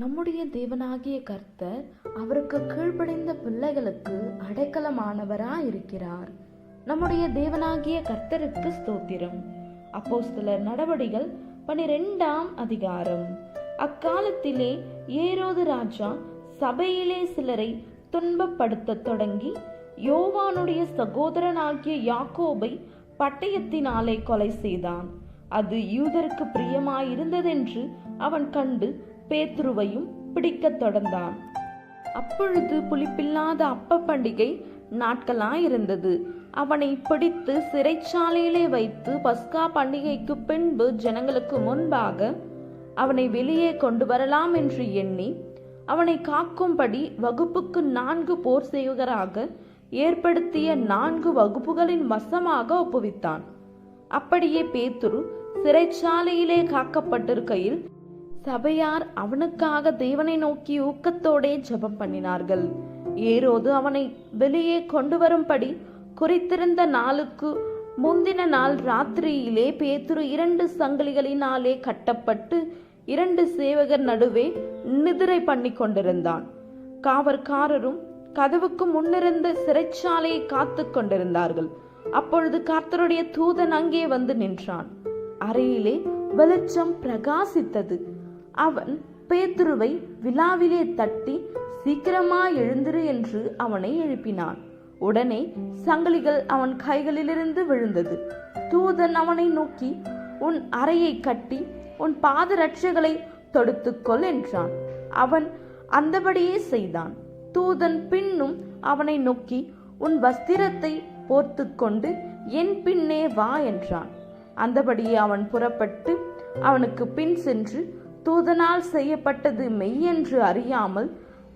நம்முடைய தேவனாகிய கர்த்தர் அவருக்கு கீழ்ப்படிந்த பிள்ளைகளுக்கு அடைக்கலமானவராயிருக்கிறார். நம்முடைய தேவனாகிய கர்த்தருக்கு ஸ்தோத்திரம். அப்போஸ்தலர் நடவடிகள் 12ஆம் அதிகாரம். அக்காலத்திலே ஏரோது ராஜா சபையிலே சிலரை துன்பப்படுத்த தொடங்கி யோவானுடைய சகோதரனாகிய யாக்கோபை பட்டயத்தினாலே கொலை செய்தான். அது யூதருக்கு பிரியமாயிருந்ததென்று அவன் கண்டு பேதுருவையும் பிடிக்கத் தொடர்ந்தான். அப்பொழுது புளிப்பில்லாத அப்ப பண்டிகை நாட்களாயிருந்தது. அவனை பிடித்து சிறைச்சாலையிலே வைத்து பஸ்கா பண்டிகைக்கு பின்பு ஜனங்களுக்கு முன்பாக அவனை வெளியே கொண்டு வரலாம் என்று எண்ணி அவனை காக்கும்படி வகுப்புக்கு 4 போர் சேவகராக ஏற்படுத்திய 4 வகுப்புகளின் வசமாக ஒப்புவித்தான். அப்படியே பேதுரு சிறைச்சாலையிலே காக்கப்பட்டிருக்கையில் சபையார் அவனுக்காக தேவனை நோக்கி ஊக்கத்தோடே ஜெபம் பண்ணினார்கள். ஏரோது அவனை வெளியே கொண்டு வரும்படி குறித்திருந்த நாளுக்கு முந்தின நாள் ராத்திரியிலே பேதுரு 2 சங்கிலிகளினாலே கட்டப்பட்டு 2 சேவகர் நடுவே நிதிரை பண்ணி கொண்டிருந்தான். காவற்காரரும் கதவுக்கு முன்னிருந்த சிறைச்சாலையை காத்து கொண்டிருந்தார்கள். அப்பொழுது கர்த்தருடைய தூதன் அங்கே வந்து நின்றான். அறையிலே வெளிச்சம் பிரகாசித்தது. அவன் பேதுருவை விலாவிலே தட்டி சீக்கிரமாய் எழுந்திரு என்று அவனை எழுப்பினான். உடனே சங்கிலிகள் அவன் கைகளிலிருந்து விழுந்தது. தூதன் அவனை நோக்கி, உன் அறையை கட்டி உன் பாதரட்சைகளை தொடுத்துக்கொள் என்றான். அவன் அந்தபடியே செய்தான். தூதன் பின்னும் அவனை நோக்கி, உன் வஸ்திரத்தை போர்த்து கொண்டு என் பின்னே வா என்றான். அந்தபடியே அவன் புறப்பட்டு அவனுக்கு பின் சென்று தூதனால் செய்யப்பட்டது மெய்யென்று அறியாமல்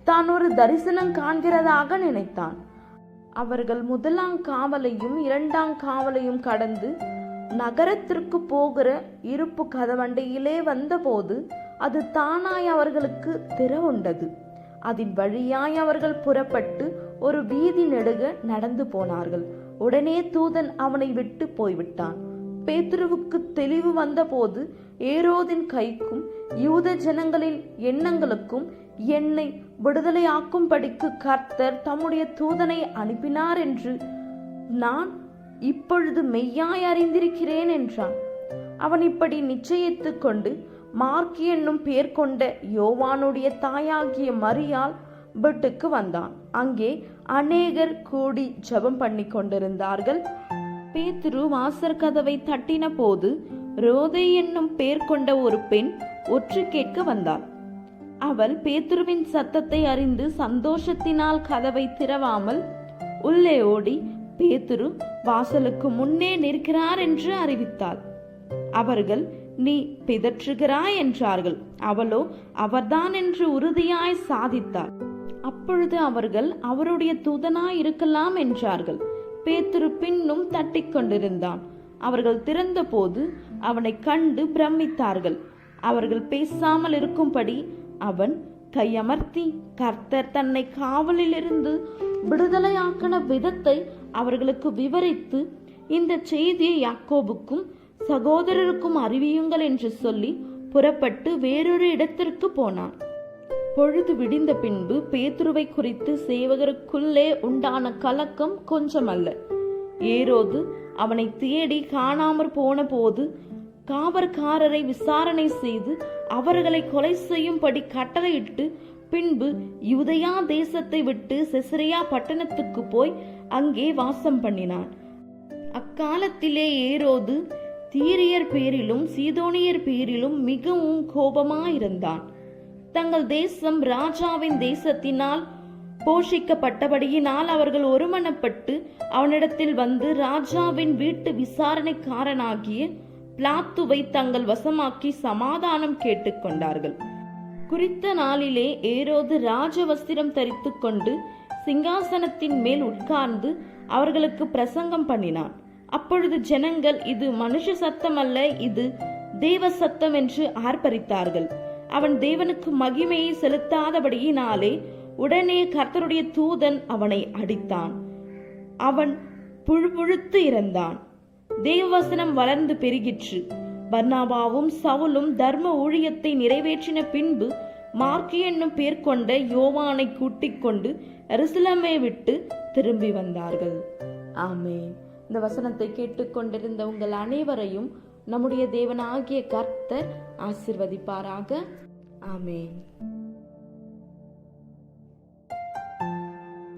தான் ஒரு தரிசனம் காண்கிறதாக நினைத்தான். அவர்கள் 1ஆம் காவலையும் 2ஆம் காவலையும் கடந்து நகரத்திற்கு போகிற இருப்பு கதவண்டையிலே வந்தபோது அது தானாய் அவர்களுக்கு திறவுண்டது. அதன் வழியாய் அவர்கள் புறப்பட்டு ஒரு வீதி நெடுக நடந்து போனார்கள். உடனே தூதன் அவனை விட்டு போய்விட்டான். பேதுருவுக்கு தெளிவு வந்தபோது ஏரோதின் கைக்கும் யூத ஜனங்களின் எண்ணங்களுக்கும் என்னை விடுதலையாக்கும்படிக்கு கர்த்தர் தம்முடைய தூதனை அனுப்பினார் என்று நான் இப்பொழுது மெய்யாய் அறிந்திருக்கிறேன் என்றான். அவன் இப்படி நிச்சயித்து கொண்டு மார்க் என்னும் பெயர் கொண்ட யோவானுடைய தாயாகிய மரியாள் வீட்டுக்கு வந்தான். அங்கே அநேகர் கூடி ஜெபம் பண்ணி கொண்டிருந்தார்கள். பேதுரு வாசற் கதவை தட்டின போது ரோதை என்னும் பெயர் கொண்ட ஒரு பெண் ஒற்று கேட்க வந்தாள். அவள் பேதுருவின் சத்தத்தை அறிந்து சந்தோஷத்தினால் கதவை திறவாமல் உள்ளே ஓடி பேதுரு வாசலுக்கு முன்னே நிற்கிறார் என்று அறிவித்தாள். அவர்கள், நீ பிதற்றுகிறாய் என்றார்கள். அவளோ அவர்தான் என்று உறுதியாய் சாதித்தாள். அப்பொழுது அவர்கள், அவருடைய தூதனாய் இருக்கலாம் என்றார்கள். பேதுரு பின்னும் தட்டி கொண்டிருந்தான். அவர்கள் திறந்த போது அவனை கண்டு பிரமித்தார்கள். அவர்கள் பேசாமல் இருக்கும்படி அவன் கையமர்த்தி கர்த்தர் தன்னை காவலிலிருந்து விடுதலையாக்கின விதத்தை அவர்களுக்கு விவரித்து, இந்த செய்தியை யாக்கோபுக்கும் சகோதரருக்கும் அறிவியுங்கள் என்று சொல்லி புறப்பட்டு வேறொரு இடத்திற்கு போனான். பொழுது விடிந்த பின்பு பேதுருவை குறித்து சேவகருக்குள்ளே உண்டான கலக்கம் கொஞ்சமல்ல. ஏரோது அவனை தேடி காணாமற் போன போது காவற்காரரை விசாரணை செய்து அவர்களை கொலை செய்யும்படி கட்டளையிட்டு பின்பு யூதேயா தேசத்தை விட்டு செசரியா பட்டணத்துக்கு போய் அங்கே வாசம் பண்ணினான். அக்காலத்திலே ஏரோது தீரியர் பேரிலும் சீதோனியர் பேரிலும் மிகவும் கோபமாயிருந்தான். தங்கள் தேசம் ராஜாவின் தேசத்தினால் போஷிக்கப்பட்டபடியினால் அவர்கள் ஒருமனப்பட்டு அவனிடத்தில் வந்து ராஜாவின் வீட்டு விசாரணைக்காரனாகிய பிலாத்துவை தங்கள் வசமாக்கி சமாதானம் கேட்டுக்கொண்டார்கள். குறித்த நாளிலே ஏரோது ராஜ வஸ்திரம் தரித்து கொண்டு சிங்காசனத்தின் மேல் உட்கார்ந்து அவர்களுக்கு பிரசங்கம் பண்ணினான். அப்பொழுது ஜனங்கள், இது மனுஷ சத்தம் அல்ல, இது தேவ சத்தம் என்று ஆர்ப்பரித்தார்கள். அவன் தேவனுக்கு மகிமையை செலுத்தாதபடியினாலே உடனே கர்த்தருடைய தூதன் அவனை அடித்தான். அவன் புழுப்புழுத்து இறந்தான். தேவவசனம் வளர்ந்து பெருகிற்று. பர்னாபாவும் சவுலும் தர்ம ஊழியத்தை நிறைவேற்றின பின்பு மார்க்கு என்னும் பேர் கொண்ட யோவானை கூட்டிக் கொண்டு எருசலேமை விட்டு திரும்பி வந்தார்கள். ஆமென். இந்த வசனத்தை கேட்டுக்கொண்டிருந்த உங்கள் அனைவரையும் நம்முடைய தேவனாகிய கர்த்தர் ஆசீர்வதிப்பாராக. ஆமென்.